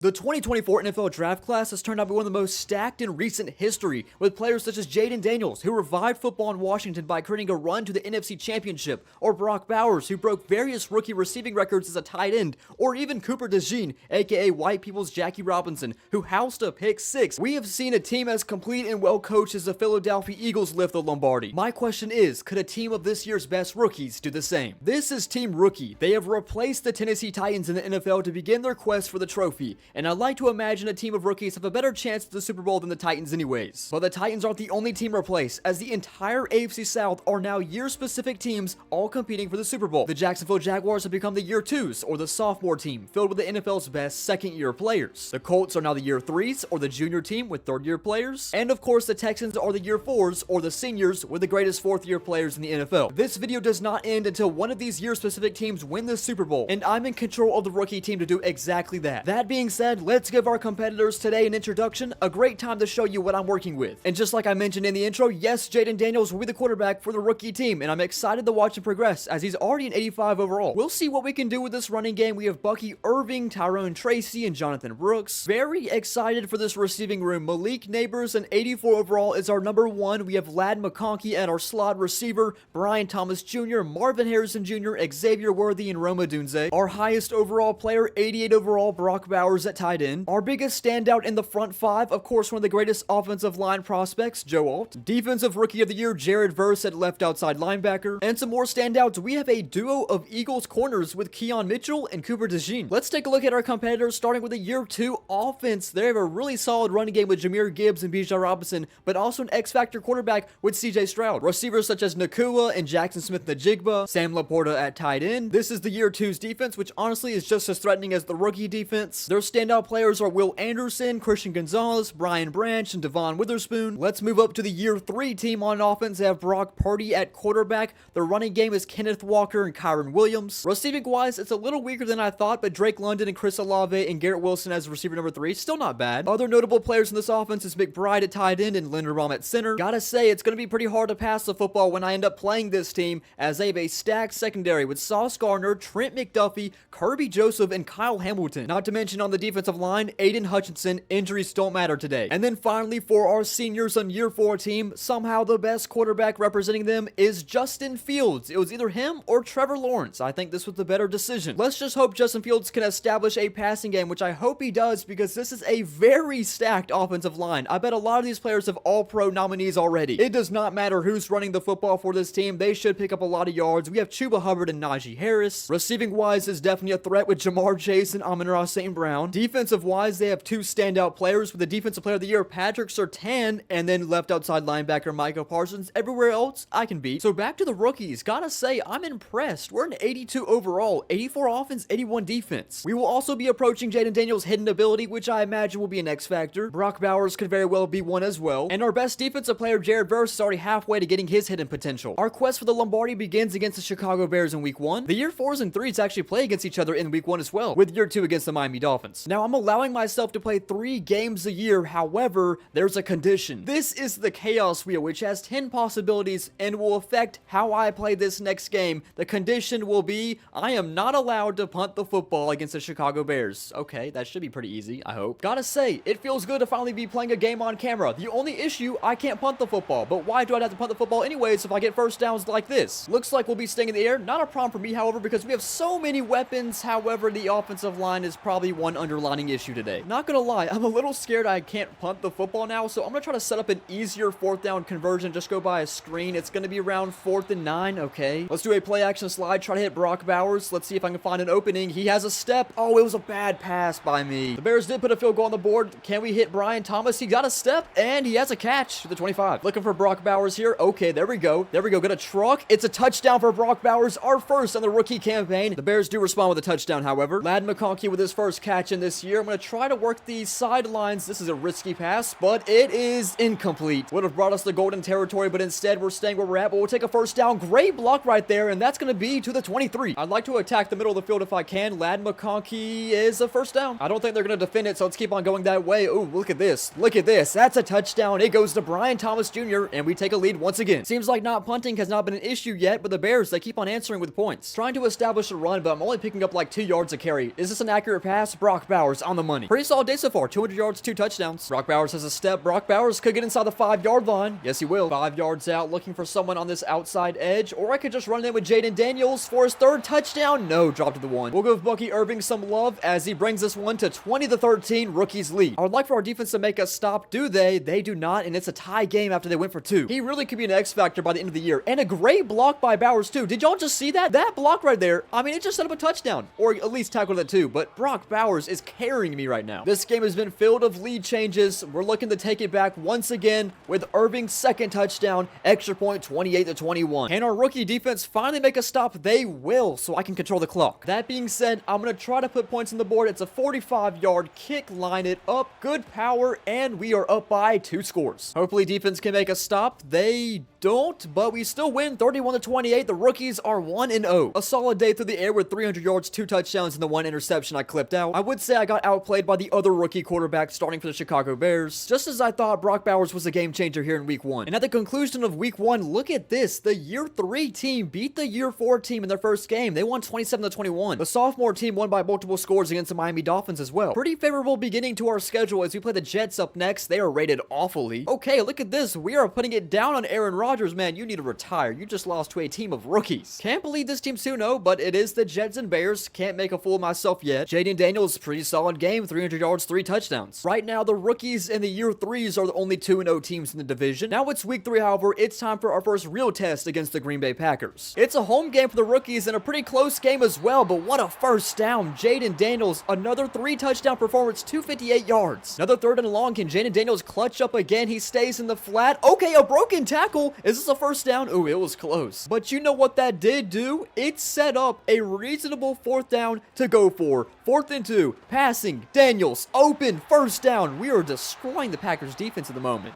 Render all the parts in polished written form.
The 2024 NFL Draft class has turned out to be one of the most stacked in recent history, with players such as Jaden Daniels, who revived football in Washington by creating a run to the NFC Championship, or Brock Bowers, who broke various rookie receiving records as a tight end, or even Cooper DeJean, aka white people's Jackie Robinson, who housed a pick six. We have seen a team as complete and well coached as the Philadelphia Eagles lift the Lombardi. My question is, could a team of this year's best rookies do the same? This is Team Rookie. They have replaced the Tennessee Titans in the NFL to begin their quest for the trophy. And I'd like to imagine a team of rookies have a better chance at the Super Bowl than the Titans anyways. But the Titans aren't the only team replaced, as the entire AFC South are now year-specific teams all competing for the Super Bowl. The Jacksonville Jaguars have become the year twos, or the sophomore team, filled with the NFL's best second-year players. The Colts are now the year threes, or the junior team with third-year players. And of course, the Texans are the year fours, or the seniors, with the greatest fourth-year players in the NFL. This video does not end until one of these year-specific teams win the Super Bowl, and I'm in control of the rookie team to do exactly that. That being said, let's give our competitors today an introduction, a great time to show you what I'm working with. And just like I mentioned in the intro, yes, Jaden Daniels will be the quarterback for the rookie team, and I'm excited to watch him progress, as he's already an 85 overall. We'll see what we can do with this running game. We have Bucky Irving, Tyrone Tracy, and Jonathan Brooks. Very excited for this receiving room. Malik Neighbors, an 84 overall, is our number one. We have Ladd McConkey at our slot receiver, Brian Thomas Jr., Marvin Harrison Jr., Xavier Worthy, and Roma Dunze. Our highest overall player, 88 overall, Brock Bowers at tight end. Our biggest standout in the front five, of course, one of the greatest offensive line prospects, Joe Alt. Defensive Rookie of the Year, Jared Verse at left outside linebacker. And some more standouts, we have a duo of Eagles corners with Keon Mitchell and Cooper DeJean. Let's take a look at our competitors, starting with the year two offense. They have a really solid running game with Jahmyr Gibbs and Bijan Robinson, but also an X-Factor quarterback with CJ Stroud. Receivers such as Nakua and Jackson Smith-Njigba, Sam Laporta at tight end. This is the year two's defense, which honestly is just as threatening as the rookie defense. Their standout players are Will Anderson, Christian Gonzalez, Brian Branch, and Devon Witherspoon. Let's move up to the year three team on offense. They have Brock Purdy at quarterback. The running game is Kenneth Walker and Kyron Williams. Receiving wise, it's a little weaker than I thought, but Drake London and Chris Olave and Garrett Wilson as receiver number three, still not bad. Other notable players in this offense is McBride at tight end and Linderbaum at center. Gotta say, it's gonna be pretty hard to pass the football when I end up playing this team, as they have a stacked secondary with Sauce Gardner, Trent McDuffie, Kirby Joseph, and Kyle Hamilton. Not to mention on the defensive line, Aiden Hutchinson. Injuries don't matter today. And then finally, for our seniors on year four team, somehow the best quarterback representing them is Justin Fields. It was either him or Trevor Lawrence. I think this was the better decision. Let's just hope Justin Fields can establish a passing game, which I hope he does, because this is a very stacked offensive line. I bet a lot of these players have all-pro nominees already. It does not matter who's running the football for this team. They should pick up a lot of yards. We have Chuba Hubbard and Najee Harris. Receiving wise is definitely a threat with Jamar Chase and Amon-Ra St. Brown. Defensive wise, they have two standout players, with the defensive player of the year, Patrick Surtain, and then left outside linebacker Micah Parsons. Everywhere else, I can beat. So back to the rookies. Gotta say, I'm impressed. We're an 82 overall, 84 offense, 81 defense. We will also be approaching Jaden Daniels' hidden ability, which I imagine will be an X factor. Brock Bowers could very well be one as well. And our best defensive player, Jared Verse, is already halfway to getting his hidden potential. Our quest for the Lombardi begins against the Chicago Bears in week one. The year fours and threes actually play against each other in week one as well, with year two against the Miami Dolphins. Now, I'm allowing myself to play 3 games a year. However, there's a condition. This is the chaos wheel, which has 10 possibilities and will affect how I play this next game. The condition will be, I am not allowed to punt the football against the Chicago Bears. Okay, that should be pretty easy, I hope. Gotta say, it feels good to finally be playing a game on camera. The only issue, I can't punt the football, but why do I have to punt the football anyways if I get first downs like this? Looks like we'll be staying in the air. Not a problem for me, however, because we have so many weapons. However, the offensive line is probably one underlining issue today. Not gonna lie, I'm a little scared I can't punt the football now, so I'm gonna try to set up an easier fourth down conversion. Just go by a screen. It's gonna be around 4th and 9. Okay, let's do a play action slide, try to hit Brock Bowers. Let's see if I can find an opening. He has a step. Oh, it was a bad pass by me. The Bears did put a field goal on the board. Can we hit Brian Thomas? He got a step, and he has a catch to the 25. Looking for Brock Bowers here. Okay, there we go. There we go. Got a truck. It's a touchdown for Brock Bowers, our first on the rookie campaign. The Bears do respond with a touchdown, however. Ladd McConkey with his first catch in this year. I'm going to try to work the sidelines. This is a risky pass, but it is incomplete. Would have brought us the golden territory, but instead we're staying where we're at. But we'll take a first down. Great block right there, and that's going to be to the 23. I'd like to attack the middle of the field if I can. Ladd McConkey is a first down. I don't think they're going to defend it, so let's keep on going that way. Oh, look at this. Look at this. That's a touchdown. It goes to Brian Thomas Jr., and we take a lead once again. Seems like not punting has not been an issue yet, but the Bears, they keep on answering with points. Trying to establish a run, but I'm only picking up like 2 yards a carry. Is this an accurate pass? Brock Bowers on the money. Pretty solid day so far. 200 yards, 2 touchdowns. Brock Bowers has a step. Brock Bowers could get inside the 5-yard line. Yes, he will. 5 yards out, looking for someone on this outside edge. Or I could just run in with Jaden Daniels for his 3rd touchdown. No, drop to the 1. We'll give Bucky Irving some love as he brings this one to 20-13, rookies lead. I would like for our defense to make a stop. Do they? They do not, and it's a tie game after they went for 2. He really could be an X factor by the end of the year. And a great block by Bowers, too. Did y'all just see that? That block right there, I mean, it just set up a touchdown. Or at least tackled it, too. But Brock Bowers is carrying me right now. This game has been filled of lead changes. We're looking to take it back once again with Irving's 2nd touchdown. Extra point, 28-21. Can our rookie defense finally make a stop? They will, so I can control the clock. That being said, I'm going to try to put points on the board. It's a 45-yard kick. Line it up. Good power, and we are up by 2 scores. Hopefully defense can make a stop. They don't, but we still win 31-28. The rookies are 1-0. A solid day through the air with 300 yards, 2 touchdowns, and the 1 interception I clipped out. I would say I got outplayed by the other rookie quarterback starting for the Chicago Bears. Just as I thought, Brock Bowers was a game changer here in week 1. And at the conclusion of week 1, look at this. The year 3 team beat the year 4 team in their first game. They won 27-21. The sophomore team won by multiple scores against the Miami Dolphins as well. Pretty favorable beginning to our schedule as we play the Jets up next. They are rated awfully. Okay, look at this. We are putting it down on Aaron Rodgers, man. You need to retire. You just lost to a team of rookies. Can't believe this team's 2-0, but it is the Jets and Bears. Can't make a fool of myself yet. Jaden Daniels, pretty solid game. 300 yards, 3 touchdowns. Right now, the rookies and the year 3s are the only 2-0 teams in the division. Now it's week 3, however, it's time for our first real test against the Green Bay Packers. It's a home game for the rookies and a pretty close game as well, but what a first down. Jaden Daniels, another 3-touchdown performance, 258 yards. Another 3rd and long. Can Jaden Daniels clutch up again? He stays in the flat. Okay, a broken tackle. Is this a first down? Ooh, it was close. But you know what that did do? It set up a reasonable 4th down to go for. 4th and 2. Passing. Daniels. Open. First down. We are destroying the Packers defense at the moment.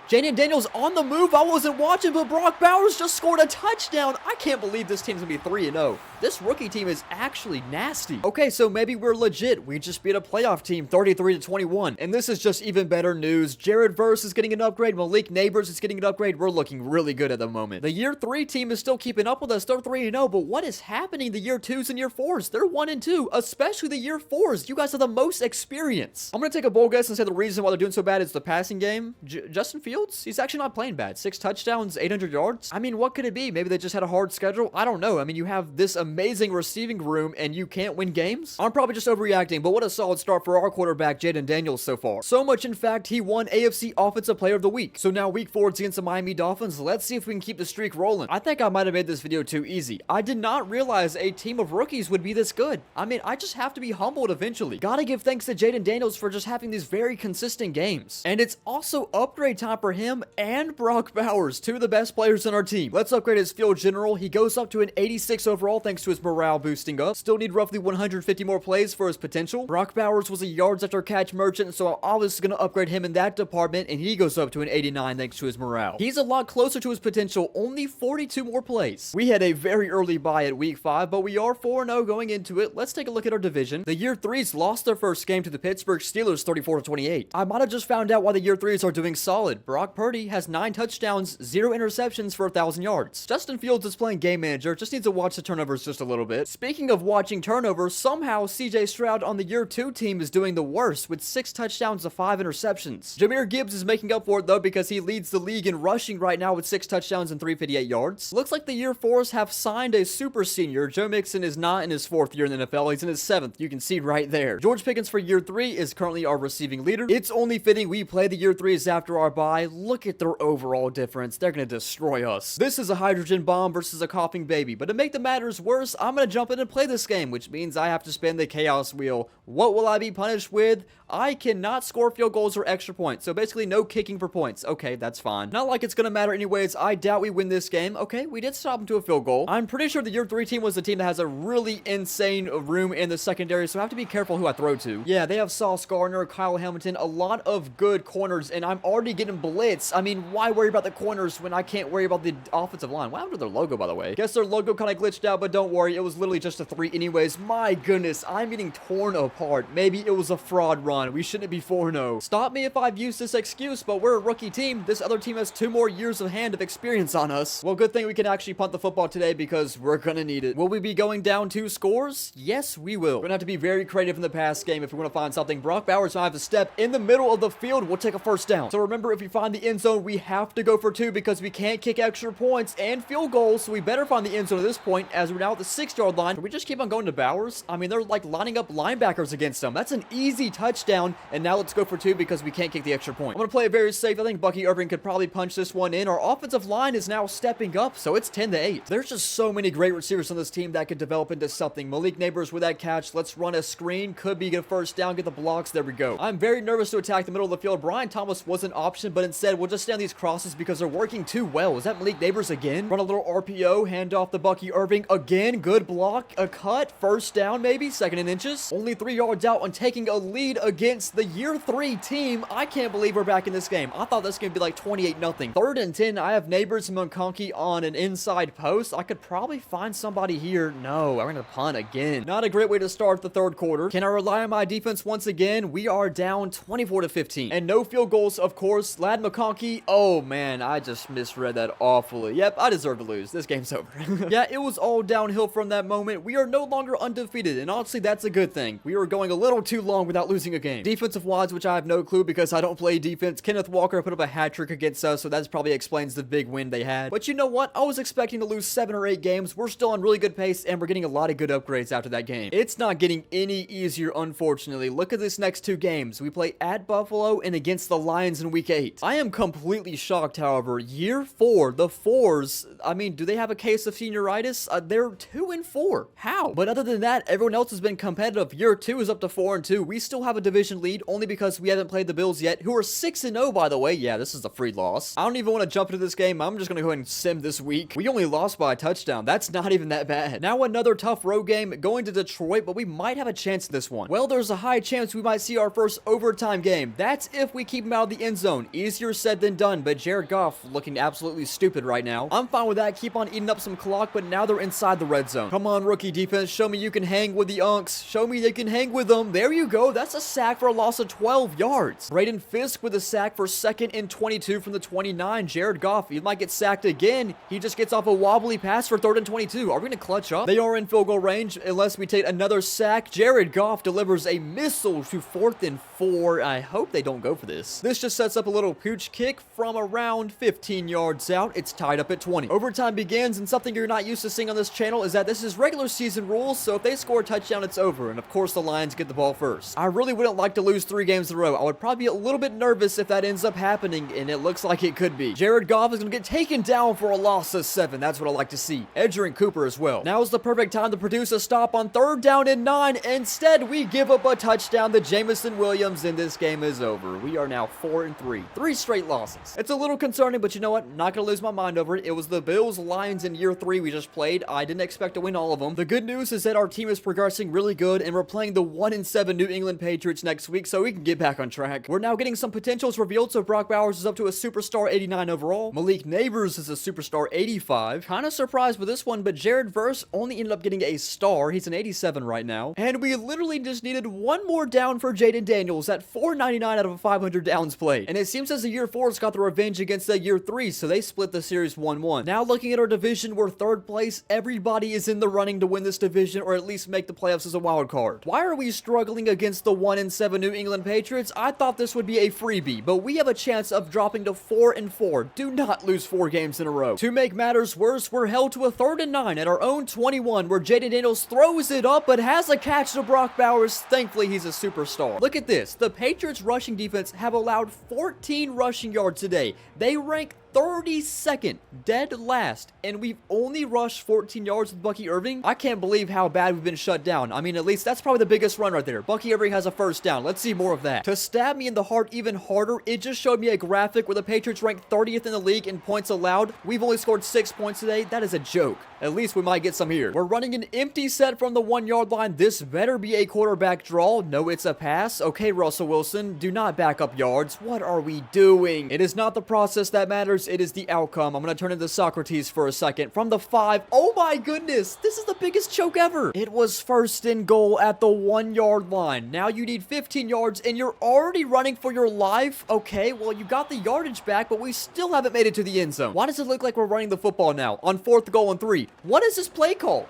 Jaden Daniels on the move. I wasn't watching, but Brock Bowers just scored a touchdown. I can't believe this team's going to be 3-0. This rookie team is actually nasty. Okay, so maybe we're legit. We just beat a playoff team 33-21. And this is just even better news. Jared Verse is getting an upgrade. Malik Neighbors is getting an upgrade. We're looking really good at the moment. The year 3 team is still keeping up with us. They're 3-0, but what is happening the year 2s and year 4s? They're 1-2, especially the year 4s. You guys have the most experience. I'm going to take a bold guess and say the reason why they're doing so bad is the passing game. Justin Fields, he's actually not playing bad. 6 touchdowns, 800 yards. I mean, what could it be? Maybe they just had a hard schedule. I don't know. I mean, you have this amazing receiving room and you can't win games? I'm probably just overreacting, but what a solid start for our quarterback, Jaden Daniels, so far. So much, in fact, he won AFC Offensive Player of the Week. So now week 4 it's against the Miami Dolphins. Let's see if we can keep the streak rolling. I think I might have made this video too easy. I did not realize a team of rookies would be this good. I mean, I just have to be humbled eventually. Gotta give thanks to Jaden Daniels for just having these very consistent games. And it's also upgrade time for him and Brock Bowers, 2 of the best players on our team. Let's upgrade his field general. He goes up to an 86 overall thanks to his morale boosting up. Still need roughly 150 more plays for his potential. Brock Bowers was a yards after catch merchant, so I'm obviously going to upgrade him in that department, and he goes up to an 89 thanks to his morale. He's a lot closer to his potential, only 42 more plays. We had a very early bye at week 5, but we are 4-0 going into it. Let's take a look at our division. The year 3s lost their first game to the Pittsburgh Steelers 34-28. I might have just found out why the year 3s are doing solid. Brock Purdy has 9 touchdowns, 0 interceptions for 1,000 yards. Justin Fields is playing game manager, just needs to watch the turnovers just a little bit. Speaking of watching turnovers, somehow CJ Stroud on the year 2 team is doing the worst with 6 touchdowns to 5 interceptions. Jahmyr Gibbs is making up for it though because he leads the league in rushing right now with 6 touchdowns and 358 yards. Looks like the year 4s have signed a super senior. Joe Mixon is not in his 4th year in the NFL, he's in his 7th. You can see right there. George Pickens for year 3 is currently our receiving leader. It's only fitting we play the year 3s after our bye. Look at their overall difference. They're gonna destroy us. This is a hydrogen bomb versus a coughing baby, but to make the matters worse, I'm gonna jump in and play this game, which means I have to spin the chaos wheel. What will I be punished with? I cannot score field goals or extra points, so basically no kicking for points. Okay, that's fine. Not like it's gonna matter anyways. I doubt we win this game. Okay, we did stop him to a field goal. I'm pretty sure the year 3 team was the team that has a really insane room in the secondary, so I have to be careful who I throw to. Yeah, they have Sauce Gardner, Kyle Hamilton, a lot of good corners, and I'm already getting blitz. I mean, why worry about the corners when I can't worry about the offensive line? What happened to their logo, by the way? Guess their logo kind of glitched out, but don't worry. It was literally just a 3 anyways. My goodness, I'm getting torn apart. Maybe it was a fraud run. We shouldn't be 4-0. Stop me if I've used this excuse, but we're a rookie team. This other team has 2 more years of experience on us. Well, good thing we can actually punt the football today because we're gonna need it. Will we be going down 2 scores? Yes, we will. We're gonna have to be very creative in the pass game if we want to find something. Brock Bowers might have to step in the middle of the field. We'll take a first down. So remember, if we find the end zone, we have to go for 2 because we can't kick extra points and field goals. So we better find the end zone at this point as we're now at the 6-yard line. Can we just keep on going to Bowers? I mean, they're like lining up linebackers against them. That's an easy touchdown. And now let's go for 2 because we can't kick the extra point. I'm gonna play it very safe. I think Bucky Irving could probably punch this one in. Our offensive line is now stepping up, so it's 10-8. There's just so many great receivers on this team that could develop into something. Malik Neighbors with that catch. Let's run a screen. Could be a first down. Get the blocks. There we go. I'm very nervous to attack the middle of the field. Brian Thomas was an option, but instead we'll just stay on these crosses because they're working too well. Is that Malik Neighbors again? Run a little RPO. Hand off to Bucky Irving again. Good block. A cut. First down maybe. 2nd and inches. Only 3 yards out on taking a lead against the year 3 team. I can't believe we're back in this game. I thought this was going to be like 28-0. 3rd and 10. I have Neighbors and McConkey on an inside post. I could probably find somebody here. No, I'm going to punt again. Not a great way to start the 3rd quarter. Can I rely on my defense once again? We are down 24-15. And no field goals, of course. Lad McConkey. Oh, man, I just misread that awfully. Yep, I deserve to lose. This game's over. Yeah, it was all downhill from that moment. We are no longer undefeated, and honestly, that's a good thing. We were going a little too long without losing a game. Defensive-wise, which I have no clue because I don't play defense. Kenneth Walker put up a hat trick against us, so that probably explains the big win they had. But you know what? I was expecting to lose 7 or 8 games. We're still on really good pace, and we're getting a lot of good upgrades after that game. It's not getting any easier, unfortunately. Look at this next 2 games. We play at Buffalo and against the Lions in week 8. I am completely shocked, however. Year 4, the 4s, I mean, do they have a case of senioritis? They're 2-4. How? But other than that, everyone else has been competitive. Year 2 is up to 4-2. We still have a division lead only because we haven't played the Bills yet, who are 6-0, by the way. Yeah, this is a free loss. I don't even want to jump into this game. I'm just going to go ahead and sim this week. We only lost by a touchdown. That's not even that bad. Now another tough road game going to Detroit, but we might have a chance in this one. Well, there's a high chance we might see our first overtime game. That's if we keep him out of the end zone. Easier said than done, but Jared Goff looking absolutely stupid right now. I'm fine with that. Keep on eating up some clock, but now they're inside the red zone. Come on, rookie defense. Show me you can hang with the Unks. Show me they can hang with them. There you go. That's a sack for a loss of 12 yards. Braden Fisk with a sack for 2nd and 22 from the 29. Jared Goff, he might get sacked again. He just gets off a wobbly pass for 3rd and 22. Are we going to clutch up? They are in field goal range unless we take another sack. Jared Goff delivers a missile to 4th and 4. I hope they don't go for this. This just sets up a little pooch kick from around 15 yards out. It's tied up at 20. Overtime begins, and something you're not used to seeing on this channel is that this is regular season rules, so if they score a touchdown, it's over. And of course, the Lions get the ball first. I really wouldn't like to lose 3 games in a row. I would probably be a little bit nervous if that ends up happening, and it looks like it could be. Jared Goff is going to get taken down for a loss of 7. That's what I like to see. Edgerrin Cooper as well. Now is the perfect time to produce a stop on 3rd down and 9. Instead, we give up a touchdown to Jameson Williams, and this game is over. We are now 4-3. 3 straight losses. It's a little concerning, but you know what? Not going to lose my mind over it. It was the Bills Lions in year 3 we just played. I didn't expect to win all of them. The good news is that our team is progressing really good, and we're playing the 1-7 New England Patriots next week, so we can get back on track. We're now getting some potentials revealed, so Brock Bowers is up to a superstar 89 overall. Malik Neighbors is a superstar 85. Kind of surprised with this one, but Jared Verse only ended up getting a star. He's an 87 right now. And we literally just needed one more down for Jaden Daniels at 499 out of 500 downs played. And it seems as the year 4's got the revenge against the year 3, so they split the series 1-1. Now looking at our division, we're 3rd place. Everybody is in the running to win this division or at least make the playoffs as a wild card. Why are we struggling against the 1-7 New England Patriots? I thought this would be a freebie, but we have a chance of dropping to 4-4. Do not lose 4 games in a row. To make matters worse, we're held to a 3rd and 9 at our own 21 where Jaden Daniels throws it up but has a catch to Brock Bowers. Thankfully, he's a superstar. Look at this. The Patriots rushing defense have allowed 14 rushing yards today. They rank 32nd, dead last, and we've only rushed 14 yards with Bucky Irving. I can't believe how bad we've been shut down. I mean, at least that's probably the biggest run right there. Bucky Irving has a first down. Let's see more of that. To stab me in the heart even harder, it just showed me a graphic where the Patriots ranked 30th in the league in points allowed. We've only scored 6 points today. That is a joke. At least we might get some here. We're running an empty set from the 1 yard line. This better be a quarterback draw. No, it's a pass. Okay, Russell Wilson, do not back up yards. What are we doing? It is not the process that matters. It is the outcome. I'm going to turn into Socrates for a second. From the 5. Oh my goodness. This is the biggest choke ever. It was first and goal at the 1 yard line. Now you need 15 yards and you're already running for your life. Okay, well, you got the yardage back, but we still haven't made it to the end zone. Why does it look like we're running the football now on 4th goal and 3? What is this play call?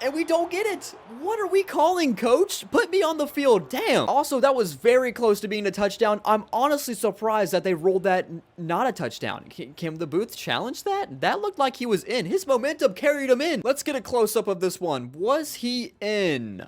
And we don't get it. What are we calling, coach? Put me on the field. Damn. Also, that was very close to being a touchdown. I'm honestly surprised that they rolled that not a touchdown. Can the booth challenge that? That looked like he was in. His momentum carried him in. Let's get a close-up of this one. Was he in?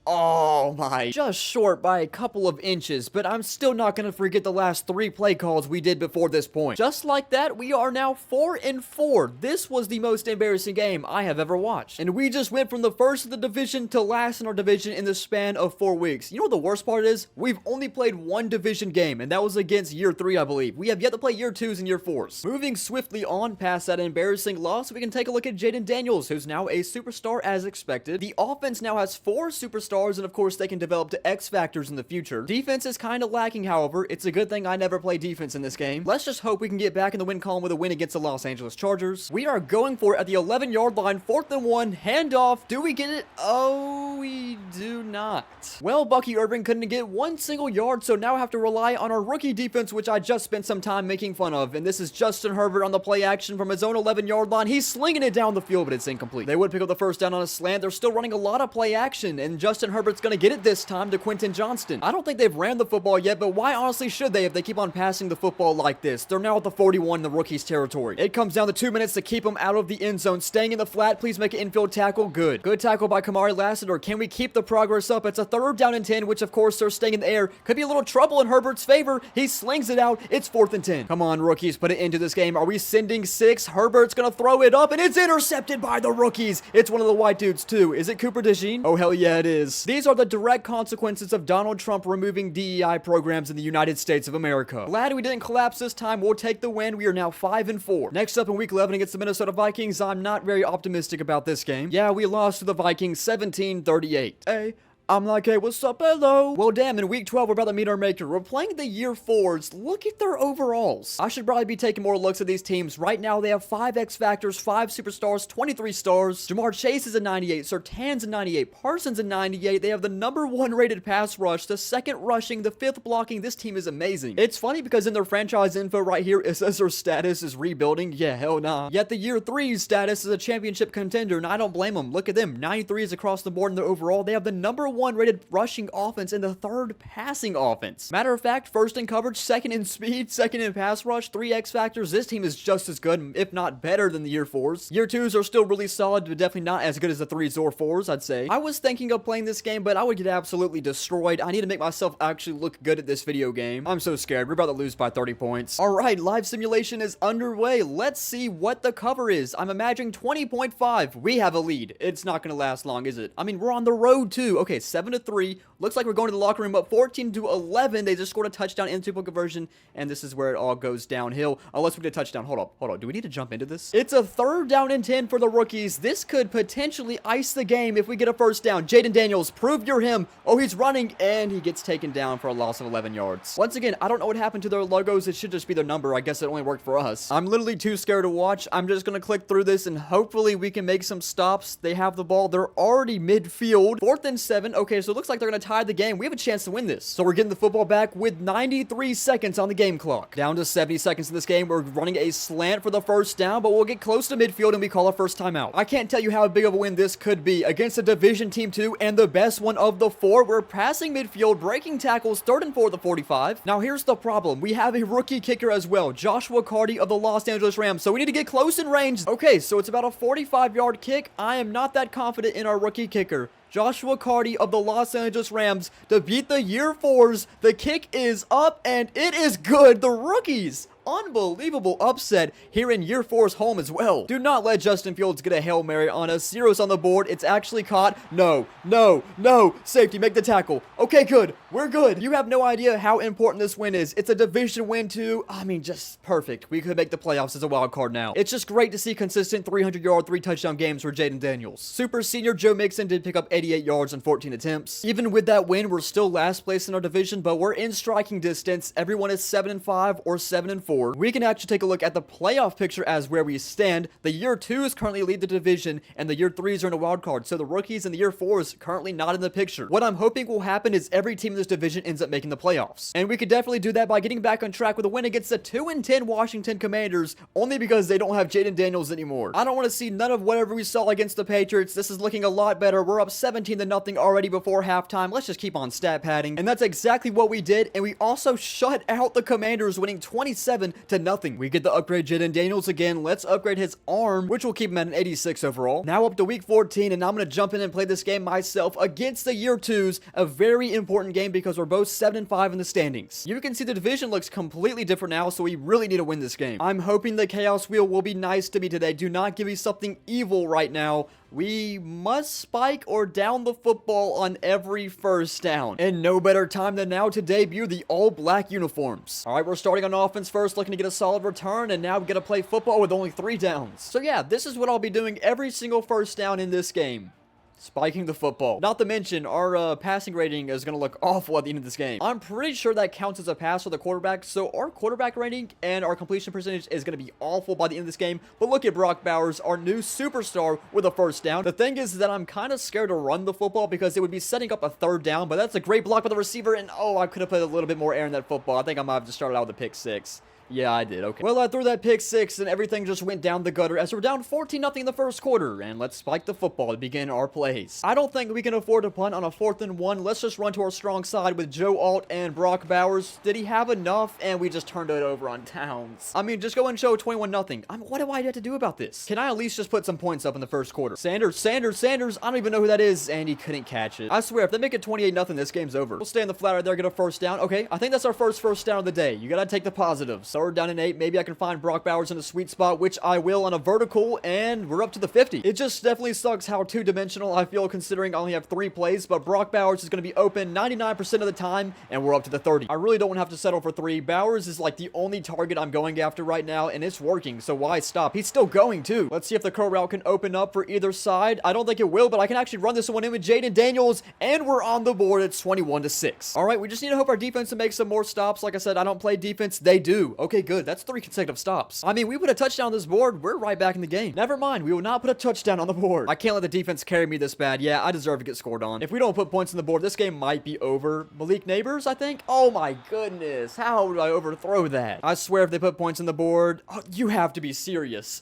Oh my, just short by a couple of inches, but I'm still not going to forget the last 3 play calls we did before this point. Just like that, we are now 4-4. This was the most embarrassing game I have ever watched. And we just went from the first of the division to last in our division in the span of 4 weeks. You know what the worst part is? We've only played 1 division game, and that was against year 3, I believe. We have yet to play year 2s and year 4s. Moving swiftly on past that embarrassing loss, we can take a look at Jaden Daniels, who's now a superstar as expected. The offense now has 4 superstars, and of course they can develop to X factors in the future. Defense is kind of lacking, however. It's a good thing I never play defense in this game. Let's just hope we can get back in the win column with a win against the Los Angeles Chargers. We are going for it at the 11 yard line, 4th and 1, handoff. Do we get it? Oh, we do not. Well, Bucky Irving couldn't get 1 single yard, so now I have to rely on our rookie defense, which I just spent some time making fun of. And this is Justin Herbert on the play action from his own 11 yard line. He's slinging it down the field, but it's incomplete. They would pick up the first down on a slant. They're still running a lot of play action, and Justin Herbert's going to get it this time to Quentin Johnston. I don't think they've ran the football yet, but why honestly should they if they keep on passing the football like this? They're now at the 41 in the rookie's territory. It comes down to 2 minutes to keep them out of the end zone. Staying in the flat, please make an infield tackle. Good. Good tackle by Kamari Lassiter. Can we keep the progress up? It's a 3rd down and 10, which of course they're staying in the air. Could be a little trouble in Herbert's favor. He slings it out. It's 4th and 10. Come on, rookies, put it into this game. Are we sending 6? Herbert's gonna throw it up, and it's intercepted by the rookies. It's one of the white dudes too. Is it Cooper DeJean? Oh, hell yeah, it is. These are the direct consequences of Donald Trump removing DEI programs in the United States of America. Glad we didn't collapse this time. We'll take the win. We are now 5-4. Next up in week 11 against the Minnesota Vikings, I'm not very optimistic about this game. Yeah, we lost to the Vikings 17-38. Hey, I'm like, hey, what's up, hello? Well, damn, in week 12, we're about to meet our maker. We're playing the year 4s. Look at their overalls. I should probably be taking more looks at these teams. Right now, they have 5 X Factors, 5 Superstars, 23 stars. Jamar Chase is a 98. Surtain's a 98. Parsons a 98. They have the #1 rated pass rush, the 2nd rushing, the 5th blocking. This team is amazing. It's funny because in their franchise info right here, it says their status is rebuilding. Yeah, hell nah. Yet the year 3's status is a championship contender, and I don't blame them. Look at them. 93s across the board in their overall. They have the #1 rated rushing offense and the 3rd passing offense. Matter of fact, 1st in coverage, 2nd in speed, 2nd in pass rush, 3 X factors. This team is just as good, if not better than the year 4s. Year 2s are still really solid, but definitely not as good as the 3s or 4s, I'd say. I was thinking of playing this game, but I would get absolutely destroyed. I need to make myself actually look good at this video game. I'm so scared. We're about to lose by 30 points. All right, live simulation is underway. Let's see what the cover is. I'm imagining 20.5. We have a lead. It's not going to last long, is it? I mean, we're on the road too. Okay, 7-3. Looks like we're going to the locker room up 14-11. They just scored a touchdown in 2-point conversion, and this is where it all goes downhill. Unless we get a touchdown. Hold on. Do we need to jump into this? It's a 3rd down and 10 for the rookies. This could potentially ice the game if we get a first down. Jaden Daniels, prove you're him. Oh, he's running, and he gets taken down for a loss of 11 yards. Once again, I don't know what happened to their logos. It should just be their number. I guess it only worked for us. I'm literally too scared to watch. I'm just going to click through this, and hopefully we can make some stops. They have the ball. They're already midfield. 4th and 7. Okay, so it looks like they're going to tie the game. We have a chance to win this. So we're getting the football back with 93 seconds on the game clock. Down to 70 seconds in this game. We're running a slant for the first down, but we'll get close to midfield and we call our first timeout. I can't tell you how big of a win this could be against a division team 2 and the best one of the 4. We're passing midfield, breaking tackles, 3rd and 4 at the 45. Now here's the problem. We have a rookie kicker as well, Joshua Carty of the Los Angeles Rams. So we need to get close in range. Okay, so it's about a 45-yard kick. I am not that confident in our rookie kicker, Joshua Carty of the Los Angeles Rams, to beat the year 4s. The kick is up, and it is good. The rookies unbelievable upset here in year 4's home as well. Do not let Justin Fields get a Hail Mary on us. Zero's on the board. It's actually caught. No, no, no. Safety, make the tackle. Okay, good. We're good. You have no idea how important this win is. It's a division win too. I mean, just perfect. We could make the playoffs as a wild card now. It's just great to see consistent 300-yard, 3-touchdown games for Jaden Daniels. Super senior Joe Mixon did pick up 88 yards on 14 attempts. Even with that win, we're still last place in our division, but we're in striking distance. Everyone is 7-5 or 7-4. We can actually take a look at the playoff picture as where we stand. The year 2s currently lead the division, and the year 3s are in a wild card, so the rookies in the year 4s currently not in the picture. What I'm hoping will happen is every team in this division ends up making the playoffs, and we could definitely do that by getting back on track with a win against the 2-10 Washington Commanders, only because they don't have Jaden Daniels anymore. I don't want to see none of whatever we saw against the Patriots. This is looking a lot better. We're up 17-0 already before halftime. Let's just keep on stat padding, and that's exactly what we did, and we also shut out the Commanders, winning 27-0. We get to upgrade Jaden Daniels again. Let's upgrade his arm, which will keep him at an 86 overall. Now up to week 14, and I'm going to jump in and play this game myself against the year 2s, a very important game because we're both 7-5 in the standings. You can see the division looks completely different now, so we really need to win this game. I'm hoping the Chaos Wheel will be nice to me today. Do not give me something evil right now. We must spike or down the football on every first down. And no better time than now to debut the all-black uniforms. All right, we're starting on offense first, looking to get a solid return, and now we get to play football with only 3 downs. So yeah, this is what I'll be doing every single first down in this game. Spiking the football. Not to mention, our passing rating is going to look awful at the end of this game. I'm pretty sure that counts as a pass for the quarterback, so our quarterback rating and our completion percentage is going to be awful by the end of this game. But look at Brock Bowers, our new superstar, with a first down. The thing is that I'm kind of scared to run the football because it would be setting up a 3rd down, but that's a great block by the receiver, and oh, I could have put a little bit more air in that football. I think I might have just started out with a pick 6. Yeah, I did. Okay. Well, I threw that pick 6 and everything just went down the gutter as we're down 14-0 in the first quarter. And let's spike the football to begin our plays. I don't think we can afford to punt on a 4th and 1. Let's just run to our strong side with Joe Alt and Brock Bowers. Did he have enough? And we just turned it over on downs. I mean, just go and show 21-0. What do I have to do about this? Can I at least just put some points up in the first quarter? Sanders. I don't even know who that is. And he couldn't catch it. I swear, if they make it 28-0, this game's over. We'll stay in the flat right there, get a first down. Okay, I think that's our first down of the day. You gotta take the positives. So we're down in 8. Maybe I can find Brock Bowers in a sweet spot, which I will on a vertical, and we're up to the 50. It just definitely sucks how two-dimensional I feel considering I only have 3 plays, but Brock Bowers is going to be open 99% of the time, and we're up to the 30. I really don't want to have to settle for 3. Bowers is like the only target I'm going after right now, and it's working, so why stop? He's still going too. Let's see if the curl route can open up for either side. I don't think it will, but I can actually run this one in with Jaden Daniels, and we're on the board. It's 21-6. All right, we just need to hope our defense can make some more stops. Like I said, I don't play defense. They do. Okay, good. That's 3 consecutive stops. I mean, we put a touchdown on this board, we're right back in the game. Never mind, we will not put a touchdown on the board. I can't let the defense carry me this bad. Yeah, I deserve to get scored on. If we don't put points on the board, this game might be over. Malik Neighbors, I think? Oh my goodness, how would I overthrow that? I swear if they put points on the board, oh, you have to be serious.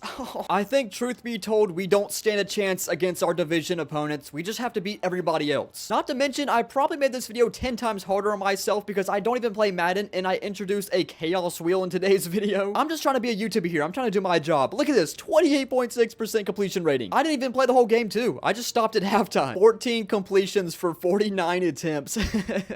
I think, truth be told, we don't stand a chance against our division opponents. We just have to beat everybody else. Not to mention, I probably made this video 10 times harder on myself because I don't even play Madden and I introduced a chaos wheel in today's video. I'm just trying to be a YouTuber here. I'm trying to do my job. Look at this, 28.6% completion rating. I didn't even play the whole game too. I just stopped at halftime. 14 completions for 49 attempts.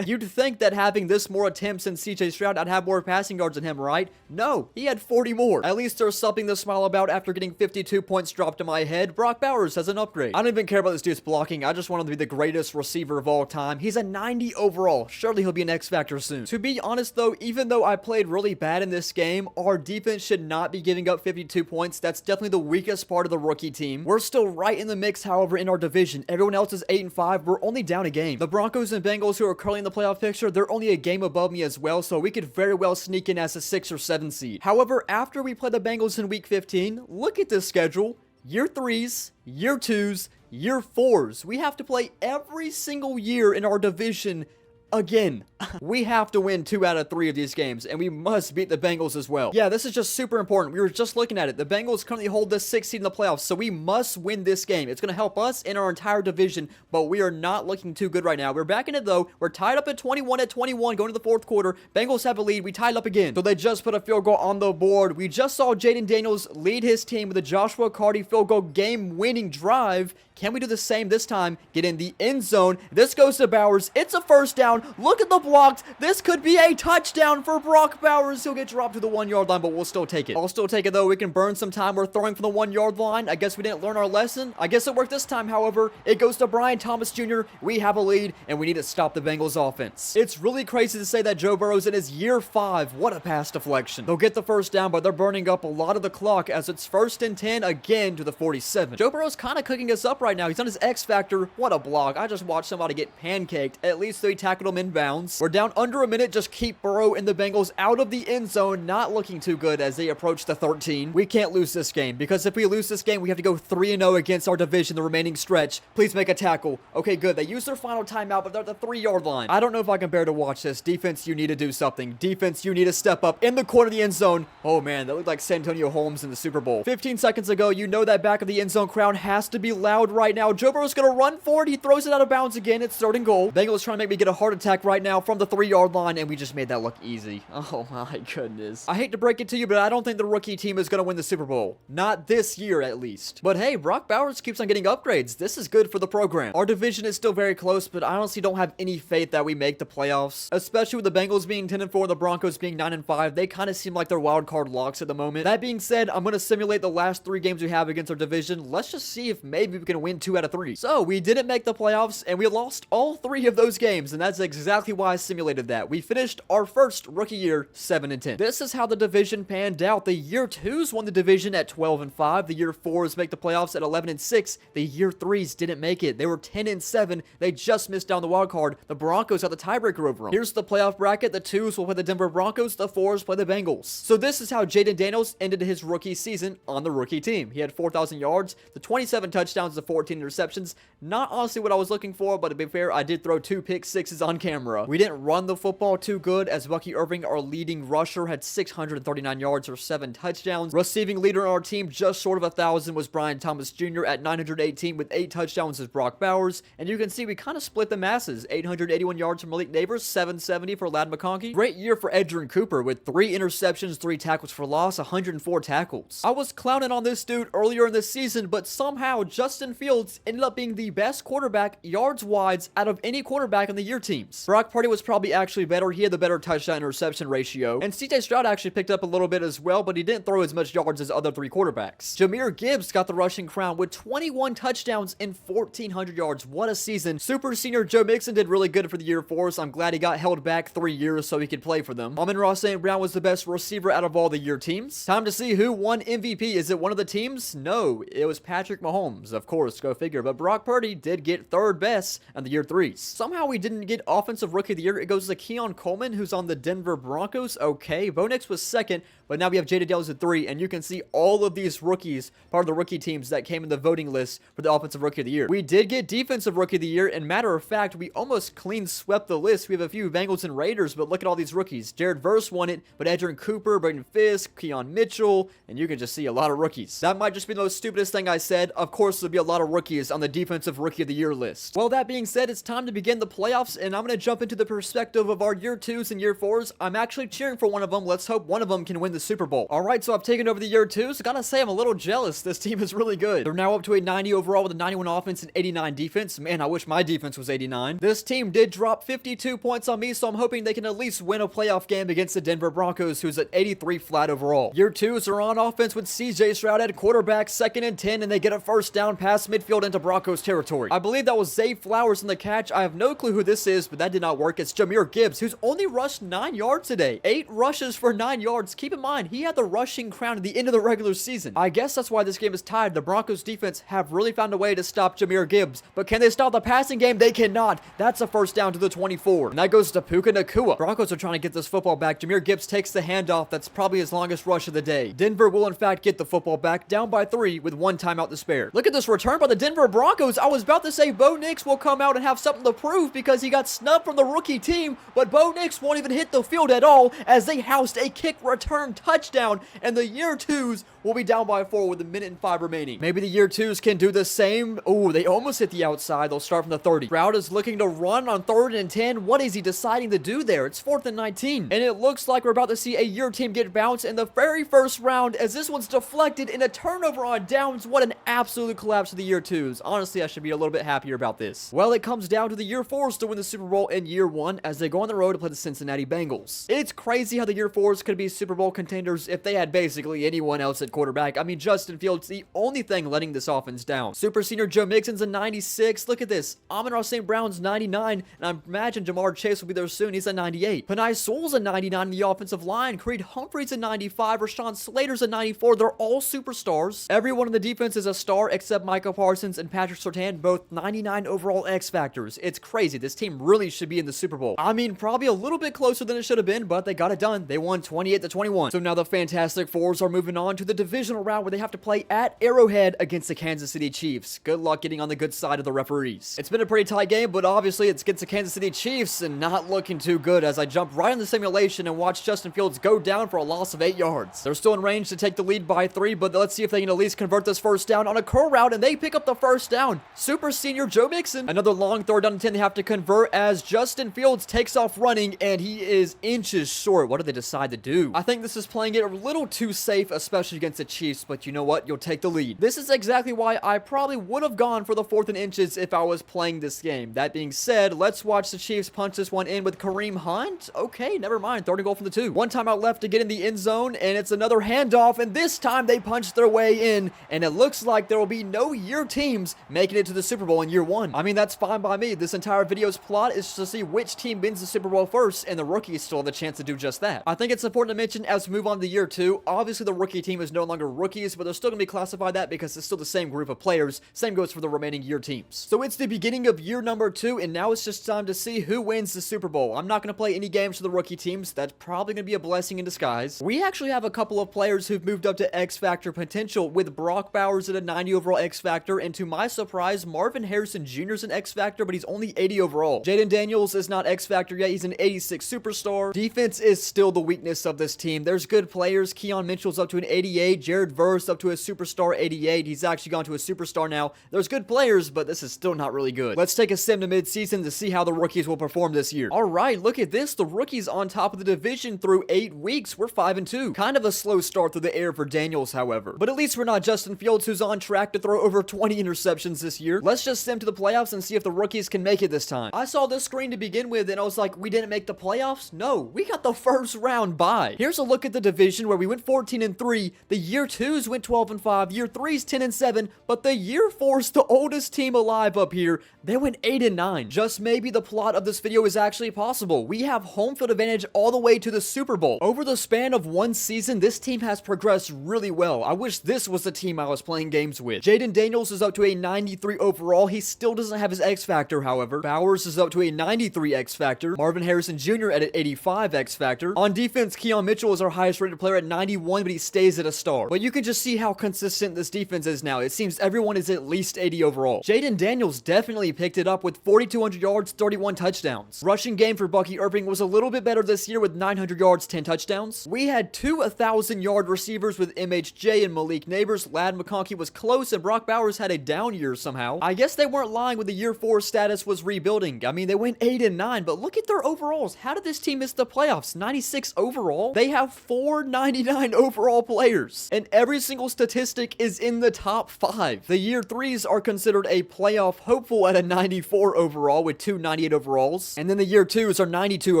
You'd think that having this more attempts than CJ Stroud, I'd have more passing yards than him, right? No, he had 40 more. At least there's something to smile about after getting 52 points dropped in my head. Brock Bowers has an upgrade. I don't even care about this dude's blocking. I just want him to be the greatest receiver of all time. He's a 90 overall. Surely he'll be an X Factor soon. To be honest though, even though I played really bad in this game, our defense should not be giving up 52 points. That's definitely the weakest part of the rookie team. We're still right in the mix, however, in our division. Everyone else is 8-5. We're only down a game. The Broncos and Bengals, who are currently in the playoff picture, they're only a game above me as well, so we could very well sneak in as a 6 or 7 seed. However, after we play the Bengals in week 15, look at this schedule. Year 3s, year 2s, year 4s. We have to play every single year in our division again. We have to win 2 out of 3 of these games, and we must beat the Bengals as well. Yeah, this is just super important. We were just looking at it. The Bengals currently hold the 6th seed in the playoffs, so we must win this game. It's going to help us in our entire division, but we are not looking too good right now. We're back in it, though. We're tied up at 21 going to the 4th quarter. Bengals have a lead. We tied up again. So they just put a field goal on the board. We just saw Jaden Daniels lead his team with a Joshua Carty field goal game-winning drive. Can we do the same this time? Get in the end zone. This goes to Bowers. It's a first down. Look at the blocked. This could be a touchdown for Brock Bowers. He'll get dropped to the 1-yard line, but we'll still take it. I'll still take it, though. We can burn some time. We're throwing from the 1-yard line. I guess we didn't learn our lesson. I guess it worked this time, however. It goes to Brian Thomas Jr. We have a lead, and we need to stop the Bengals offense. It's really crazy to say that Joe Burrow's in his year 5. What a pass deflection. They'll get the first down, but they're burning up a lot of the clock as it's 1st and 10 again to the 47. Joe Burrow's kind of cooking us up right now. He's on his X factor. What a block. I just watched somebody get pancaked. At least they tackled him inbounds. We're down under a minute. Just keep Burrow and the Bengals out of the end zone. Not looking too good as they approach the 13. We can't lose this game because if we lose this game, we have to go 3-0 against our division the remaining stretch. Please make a tackle. Okay, good. They used their final timeout, but they're at the 3-yard line. I don't know if I can bear to watch this. Defense, you need to do something. Defense, you need to step up in the corner of the end zone. Oh man, that looked like Santonio Holmes in the Super Bowl. 15 seconds ago, you know that back of the end zone crowd has to be loud right now. Joe Burrow's gonna run for it. He throws it out of bounds again. It's 3rd and goal. Bengals trying to make me get a heart attack right now from the 3-yard line, and we just made that look easy. Oh my goodness. I hate to break it to you, but I don't think the rookie team is gonna win the Super Bowl. Not this year, at least. But hey, Brock Bowers keeps on getting upgrades. This is good for the program. Our division is still very close, but I honestly don't have any faith that we make the playoffs, especially with the Bengals being 10-4 and the Broncos being 9-5. They kind of seem like they're wild card locks at the moment. That being said, I'm going to simulate the last 3 games we have against our division. Let's just see if maybe we can win 2 out of 3. So we didn't make the playoffs, and we lost all 3 of those games, and that's exactly why I simulated that. We finished our first rookie year 7-10. This is how the division panned out. The year 2s won the division at 12-5. The year 4s make the playoffs at 11-6. The year 3s didn't make it. They were 10-7. They just missed down the wild card. The Broncos got the tiebreaker over them. Here's the playoff bracket. The 2s will play the Denver Broncos. The 4s play the Bengals. So this is how Jaden Daniels ended his rookie season on the rookie team. He had 4,000 yards, the 27 touchdowns, the 14 interceptions. Not honestly what I was looking for, but to be fair, I did throw 2 pick sixes on camera. We didn't run the football too good as Bucky Irving, our leading rusher, had 639 yards or 7 touchdowns. Receiving leader on our team, just short of 1,000, was Brian Thomas Jr. at 918 with 8 touchdowns as Brock Bowers. And you can see we kind of split the masses. 881 yards from Malik Neighbors, 770 for Ladd McConkey. Great year for Edgerrin Cooper with 3 interceptions, 3 tackles for loss, 104 tackles. I was clowning on this dude earlier in this season, but somehow Justin Fields ended up being the best quarterback yards-wise out of any quarterback on the year teams. Brock Purdy was probably actually better. He had the better touchdown-interception ratio. And CJ Stroud actually picked up a little bit as well, but he didn't throw as much yards as other 3 quarterbacks. Jahmyr Gibbs got the rushing crown with 21 touchdowns and 1,400 yards. What a season. Super senior Joe Mixon did really good for the year 4s. I'm glad he got held back 3 years so he could play for them. Amon-Ra St. Brown was the best receiver out of all the year teams. Time to see who won MVP. Is it one of the teams? No, it was Patrick Mahomes. Of course, go figure. But Brock Purdy did get 3rd best in the year 3s. Somehow we didn't get offensive rookie of the year. It goes to Keon Coleman, who's on the Denver Broncos. Okay, Bo Nix was 2nd, but now we have Jaden Daniels at 3, and you can see all of these rookies, part of the rookie teams that came in the voting list for the offensive rookie of the year. We did get defensive rookie of the year, and matter of fact, we almost clean swept the list. We have a few Bengals and Raiders, but look at all these rookies. Jared Verse won it, but Edgerrin Cooper, Braden Fisk, Keon Mitchell, and you can just see a lot of rookies. That might just be the most stupidest thing I said. Of course, there'll be a lot of rookies on the defensive rookie of the year list. Well, that being said, it's time to begin the playoffs, and I'm going to jump into the perspective of our year 2s and year 4s. I'm actually cheering for one of them. Let's hope one of them can win the Super Bowl. Alright, so I've taken over the year 2s. Gotta say, I'm a little jealous. This team is really good. They're now up to a 90 overall with a 91 offense and 89 defense. Man, I wish my defense was 89. This team did drop 52 points on me, so I'm hoping they can at least win a playoff game against the Denver Broncos, who's at 83 flat overall. Year 2s are on offense with CJ Stroud at quarterback, 2nd and 10, and they get a first down past midfield into Broncos territory. I believe that was Zay Flowers in the catch. I have no clue who this is, but that did not work. It's Jahmyr Gibbs, who's only rushed 9 yards today. 8 rushes for 9 yards. Keep in mind, he had the rushing crown at the end of the regular season. I guess that's why this game is tied. The Broncos defense have really found a way to stop Jahmyr Gibbs, but can they stop the passing game? They cannot. That's a first down to the 24, and that goes to Puka Nacua. Broncos are trying to get this football back. Jahmyr Gibbs takes the handoff. That's probably his longest rush of the day. Denver will in fact get the football back, down by 3 with 1 timeout to spare. Look at this return by the Denver Broncos. I was about to say Bo Nix will come out and have something to prove because he got snubbed from the rookie team, but Bo Nix won't even hit the field at all as they housed a kick return touchdown, and the year 2s will be down by 4 with 1:05 remaining. Maybe the year 2s can do the same. Oh, they almost hit the outside. They'll start from the 30. Stroud is looking to run on 3rd and 10. What is he deciding to do there? It's 4th and 19. And it looks like we're about to see a year team get bounced in the very first round as this one's deflected in a turnover on downs. What an absolute collapse of the year 2s. Honestly, I should be a little bit happier about this. Well, it comes down to the year 4s to win the Super Bowl in year 1 as they go on the road to play the Cincinnati Bengals. It's crazy how the year 4s could be Super Bowl contenders if they had basically anyone else at quarterback. I mean, Justin Fields, the only thing letting this offense down. Super senior Joe Mixon's a 96. Look at this. Amon-Ra St. Brown's 99, and I imagine Jamar Chase will be there soon. He's a 98. Panay Sewell's a 99 in the offensive line. Creed Humphrey's a 95. Rashawn Slater's a 94. They're all superstars. Everyone on the defense is a star except Micah Parsons and Patrick Surtain, both 99 overall X Factors. It's crazy. This team really should be in the Super Bowl. I mean, probably a little bit closer than it should have been, but they got it done. They won 28-21. So now the Fantastic Fours are moving on to the divisional round where they have to play at Arrowhead against the Kansas City Chiefs. Good luck getting on the good side of the referees. It's been a pretty tight game, but obviously it's against the Kansas City Chiefs and not looking too good as I jump right in the simulation and watch Justin Fields go down for a loss of 8 yards. They're still in range to take the lead by 3, but let's see if they can at least convert this first down on a curl route, and they pick up the first down. Super senior Joe Mixon. Another long 3rd down and 10 they have to convert as Justin Fields takes off running, and he is inches short. What do they decide to do? I think this is playing it a little too safe, especially against the Chiefs, but you know what? You'll take the lead. This is exactly why I probably would have gone for the 4th and inches if I was playing this game. That being said, let's watch the Chiefs punch this one in with Kareem Hunt. Okay, never mind. 3rd and goal from the 2. One time out left to get in the end zone, and it's another handoff, and this time they punch their way in, and it looks like there will be no year teams making it to the Super Bowl in year 1. I mean, that's fine by me. This entire video's plot is to see which team wins the Super Bowl first, and the rookies still have the chance to do just that. I think it's important to mention as we move on to year 2, obviously the rookie team is no longer rookies, but they're still going to be classified that because it's still the same group of players. Same goes for the remaining year teams. So it's the beginning of year number 2, and now it's just time to see who wins the Super Bowl. I'm not going to play any games for the rookie teams. That's probably going to be a blessing in disguise. We actually have a couple of players who've moved up to X Factor potential, with Brock Bowers at a 90 overall X Factor, and to my surprise, Marvin Harrison Jr. is an X Factor, but he's only 80 overall. Jaden Daniels is not X Factor yet. He's an 86 superstar. Defense is still the weakness of this team. There's good players. Keon Mitchell's up to an 88. Jared Verse up to a superstar 88. He's actually gone to a superstar now. There's good players, but this is still not really good. Let's take a sim to midseason to see how the rookies will perform this year. All right, look at this. The rookies on top of the division through 8 weeks. We're 5-2. Kind of a slow start through the air for Daniels, however. But at least we're not Justin Fields, who's on track to throw over 20 interceptions this year. Let's just sim to the playoffs and see if the rookies can make it this time. I saw this screen to begin with, and I was like, we didn't make the playoffs? No, we got the first round bye. Here's a look at the division where we went 14-3. The year 2s went 12-5. Year 3s 10-7. But the year 4s, the oldest team alive up here, they went 8-9. Just maybe the plot of this video is actually possible. We have home field advantage all the way to the Super Bowl. Over the span of 1 season, this team has progressed really well. I wish this was the team I was playing games with. Jaden Daniels is up to a 93 overall. He still doesn't have his X Factor, however. Bowers is up to a 93 X Factor. Marvin Harrison Jr. at an 85 X Factor. On defense, Keon Mitchell is our highest rated player at 91, but he stays at a star. But you can just see how consistent this defense is now. It seems everyone is at least 80 overall. Jaden Daniels definitely picked it up with 4,200 yards, 31 touchdowns. Rushing game for Bucky Irving was a little bit better this year with 900 yards, 10 touchdowns. We had 2 1,000-yard receivers with MHJ and Malik Neighbors. Ladd McConkey was close, and Brock Bowers had a down year somehow. I guess they weren't lying when the year 4 status was rebuilding. I mean, they went 8-9, but look at their overalls. How did this team miss the playoffs? 96 overall? They have 4 99 overall players, and every single statistic is in the top 5. The year 3s are considered a playoff hopeful at a 94 overall with 2 98 overalls, and then the year 2s are 92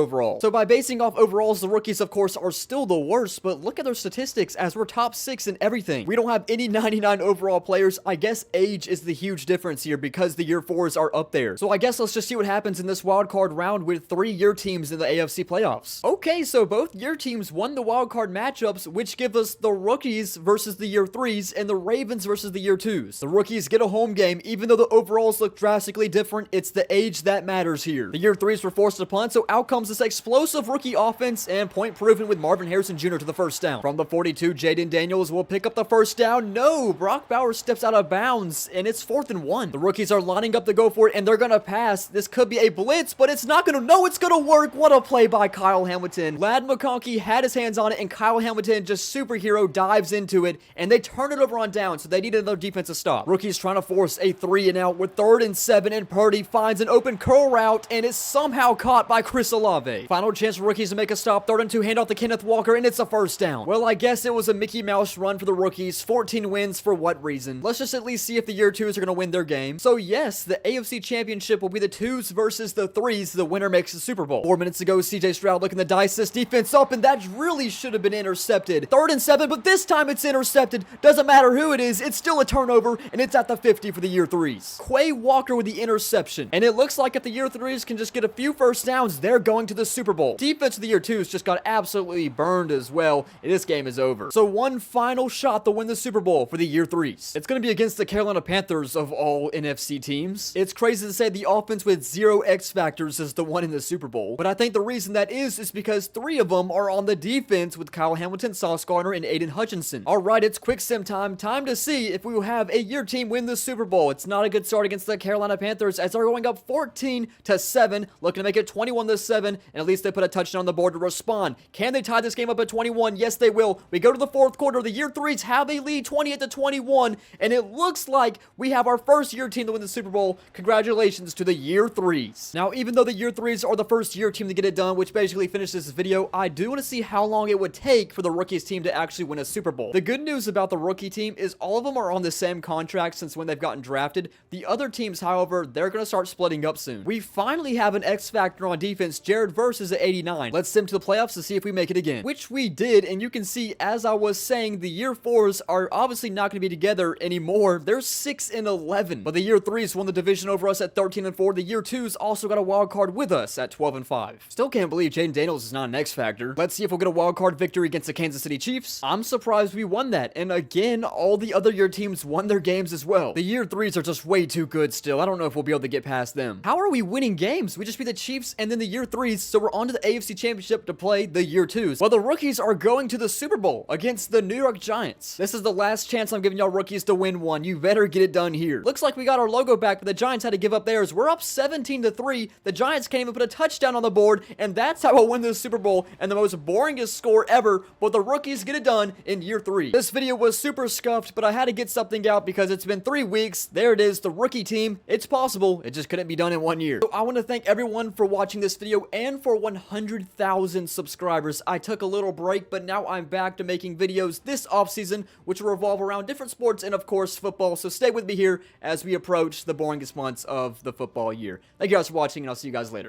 overall. So by basing off overalls, the rookies, of course, are still the worst, but look at their statistics as we're top 6 in everything. We don't have any 99 overall players. I guess age is the huge difference here because the year 4s are up there. So I guess let's just see what happens in this wildcard round with 3 year teams in the AFC playoffs. Okay, so both year teams won the wildcard matchups, which give us the rookies versus the year 3s and the Ravens versus the year 2s. The rookies get a home game, even though the overalls look drastically different. It's the age that matters here. The year 3s were forced to punt, so out comes this explosive rookie offense, and point proven with Marvin Harrison Jr. to the first down. From the 42, Jaden Daniels will pick up the first down. No, Brock Bowers steps out of bounds, and it's 4th and 1. The rookies are lining up to go for it, and they're gonna pass. This could be a blitz, but it's not gonna. No, it's gonna work. What a play by Kyle Hamilton. Ladd McConkey had his hands on it, and Kyle Hamilton just superhero dives into it, and they turn it over on down, so they need another defensive stop. Rookies trying to force a 3 and out with 3rd and 7, and Purdy finds an open curl route, and it's somehow caught by Chris Olave. Final chance for rookies to make a stop. 3rd and 2, handoff to Kenneth Walker, and it's a first down. Well, I guess it was a Mickey Mouse run for the rookies. 14 wins for what reason? Let's just at least see if the year 2s are going to win their game. So yes, the AFC Championship will be the 2s versus the 3s. rookies, the winner makes the Super Bowl. 4 minutes ago, CJ Stroud looking to dice this defense up, and that really should have been intercepted. 3rd and 7, but this time it's intercepted. Doesn't matter who it is, it's still a turnover, and it's at the 50 for the year 3s. Quay Walker with the interception, and it looks like if the year 3s can just get a few first downs, they're going to the Super Bowl. Defense of the year 2s just got absolutely burned as well, and this game is over. So one final shot to win the Super Bowl for the year 3s. It's going to be against the Carolina Panthers of all NFC teams. It's crazy to say the offense with 0 X factors is the one in the Super Bowl, but I think the reason that is because 3 of them are on the defense with Kyle Hamilton, Sauce Gardner, and Aiden Hutchinson. All right, it's quick sim time. Time to see if we will have a year team win the Super Bowl. It's not a good start against the Carolina Panthers as they're going up 14-7, looking to make it 21-7, and at least they put a touchdown on the board to respond. Can they tie this game up at 21? Yes, they will. We go to the 4th quarter. The year 3s have a lead 28-21, and it looks like we have our first year team to win the Super Bowl. Congratulations to the year 3s. Now, even though the year 3s are the first year team to get it done, which basically finishes this video, I do want to see how long it would take for the rookies team to actually win a Super Bowl. The good news about the rookie team is all of them are on the same contract since when they've gotten drafted. The other teams, however, they're going to start splitting up soon. We finally have an X factor on defense. Jared Verse is at 89. Let's sim to the playoffs to see if we make it again, which we did, and you can see, as I was saying, the year 4s are obviously not going to be together anymore. They're 6-11, but the year 3s won the division over us at 13-4. The year 2s also got a wild card with us at 12-5. Still can't believe Jaden Daniels is not an X factor. Let's see if we'll get a wild card victory against the Kansas City Chiefs. I'm surprised we won that, and again, all the other year teams won their games as well. The year 3s are just way too good still. I don't know if we'll be able to get past them. How are we winning games? We just beat the Chiefs and then the year 3s, so we're on to the AFC Championship to play the year 2s. Well, the rookies are going to the Super Bowl against the New York Giants. This is the last chance I'm giving y'all rookies to win one. You better get it done here. Looks like we got our logo back, but the Giants had to give up theirs. We're up 17-3. The Giants can't even put a touchdown on the board, and that's how we'll win this Super Bowl, and the most boringest score ever, but the rookies get it done in year 3. This video was super scuffed, but I had to get something out because it's been 3 weeks. There it is, the rookie team. It's possible. It just couldn't be done in 1 year. So I want to thank everyone for watching this video and for 100,000 subscribers. I took a little break, but now I'm back to making videos this offseason, which will revolve around different sports and, of course, football. So stay with me here as we approach the boringest months of the football year. Thank you guys for watching, and I'll see you guys later.